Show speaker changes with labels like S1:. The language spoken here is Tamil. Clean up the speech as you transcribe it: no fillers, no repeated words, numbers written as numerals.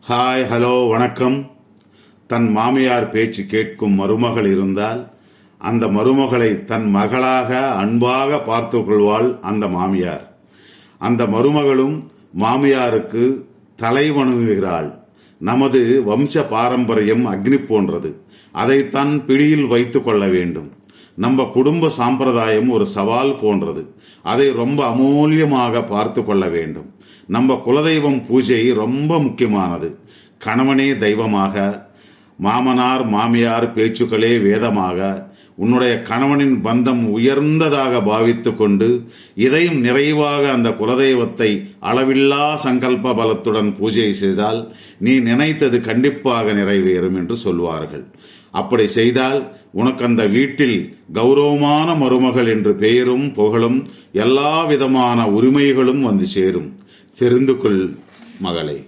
S1: ஹாய், ஹலோ, வணக்கம். தன் மாமியார் பேச்சு கேட்கும் மருமகள் இருந்தால் அந்த மருமகளை தன் மகளாக அன்பாக பார்த்து கொள்வாள் அந்த மாமியார். அந்த மருமகளும் மாமியாருக்கு தலை வணங்குகிறாள். நமது வம்ச பாரம்பரியம் அக்னி போன்றது. அதை தன் பிடியில் வைத்து கொள்ள வேண்டும். நம்ம குடும்ப சாம்பிரதாயம் ஒரு சவால் போன்றது. அதை ரொம்ப அமூல்யமாக பார்த்து கொள்ள வேண்டும். நம்ம குலதெய்வம் பூஜை ரொம்ப முக்கியமானது. கணவனே தெய்வமாக, மாமனார் மாமியார் பேச்சுக்களே வேதமாக, உன்னுடைய கணவனின் பந்தம் உயர்ந்ததாக பாவித்து கொண்டு இதையும் நிறைவாக அந்த குலதெய்வத்தை அளவில்லா சங்கல்ப பலத்துடன் பூஜை செய்தால் நீ நினைத்தது கண்டிப்பாக நிறைவேறும் என்று சொல்வார்கள். அப்படி செய்தால் உனக்கு அந்த வீட்டில் கௌரவமான மருமகள் என்று பெயரும் புகழும் எல்லா விதமான உரிமைகளும் வந்து சேரும். தெரிந்து கொள் மகளே.